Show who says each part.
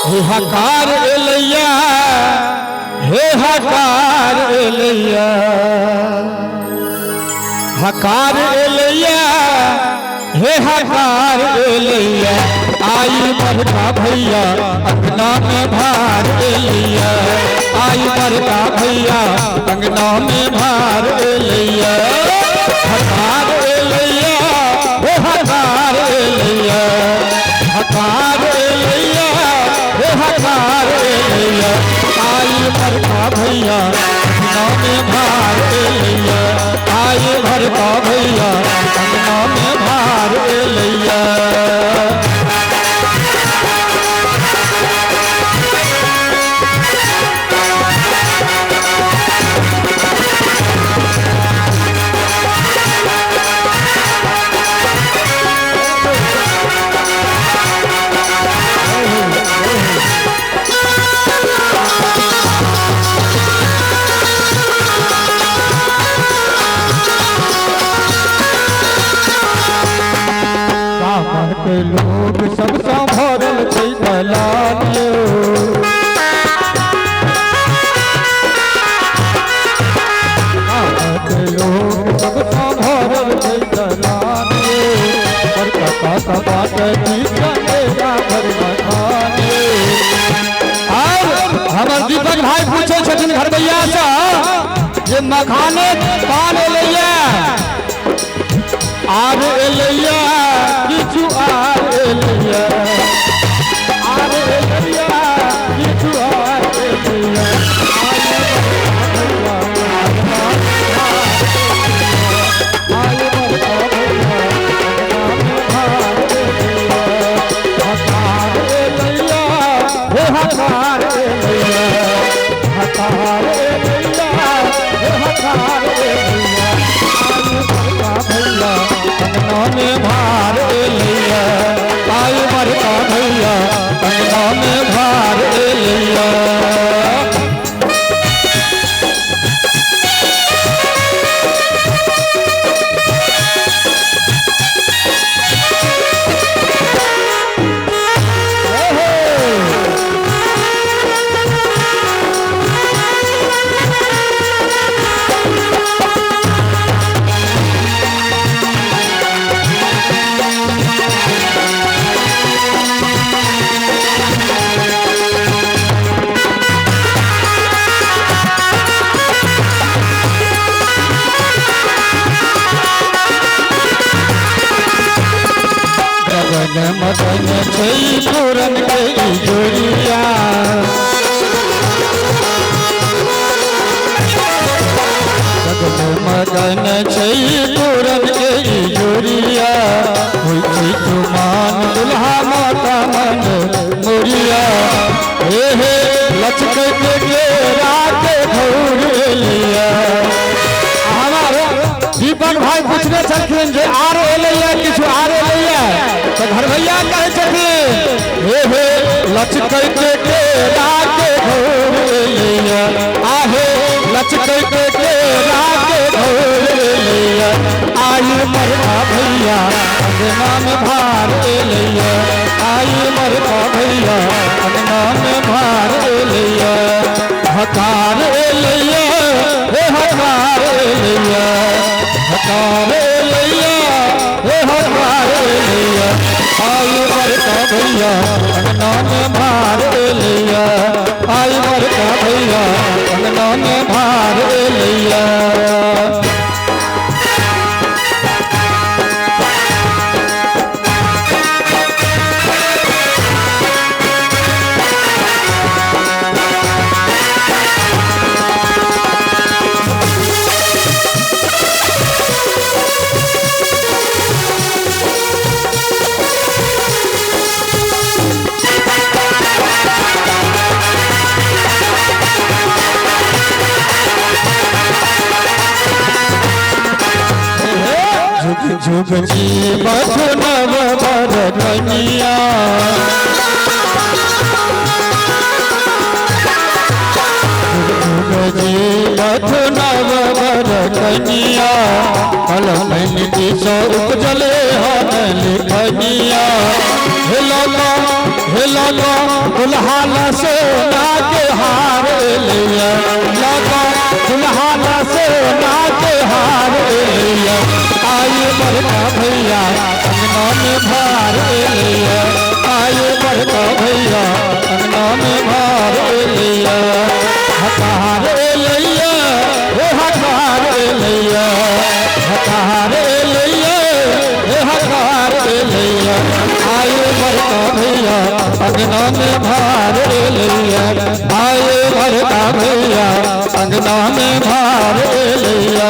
Speaker 1: हे हकार एलैया हे हकार एलैया हकार एलैया हे हकार एलैया आई बड़का भैया अंगना में भार एलैया आई बड़का भैया अंगना में भार एलैया हकार एलैया हे हकार एलैया हकार एलैया हे हकार एलैया आई बड़का भैया अंगना में भार एलैया आई बड़का भैया अंगना में भार एलैया के लोग सब संभरल दलालियो के लोग सब संभरल दलालियो पर कथा बात की चलेगा घर मकाने और हमर दीपक भाई पूछे छथिन घर भैया से जे मखाने पान एलैया आर एलैया किछु आर एलैया आर एलैया किछु आर एलैया आय बड़का भैया हकार एलैया हे हकार एलैया हकार एलैया हे हकार एलैया भैया अंगना में भार एलैया आई बड़का भैया अंगना में भार एलैया मदन छई पूरन के जोड़िया मदन छई पूरन के जोड़िया हुई तुमान दुल्हा माता मन मोरिया हे लचक के रात भौर एलैया हमारे दीपक भाई पूछने छथिन जे आर एलैया किछु आर एलैया तो घर भैया कहे छथिन हे लचक के रात भौर एलैया आहे लचक के रात भौर एलैया आई बड़का भैया अंगना में भार एलैया आई बड़का भैया अंगना में भार एलैया हकार एलैया हे हकार एलैया हकार एलैया हे हकार एलैया आई बड़का भैया अंगना में भार एलैया आई बड़का भैया अंगना में भार एलैया जुग जीवत नव बर कनिया जुग जीवत नव बर कनिया कलम नीति सौ उपजले हन लिखनिया हे लोगो दुल्हान सोना के हार लिया, लोगो दुल्हान सोना के हार लिया, आए बड़का भैया अंगना में भार लिया, आए बड़का भैया अंगना में भार लिया, हकार लिया हे हकार लिया, हकार लिया हे हकार लिया, आए बड़का भैया अंगना में भार लिया, आए बड़का भैया अंगना में भार लिया।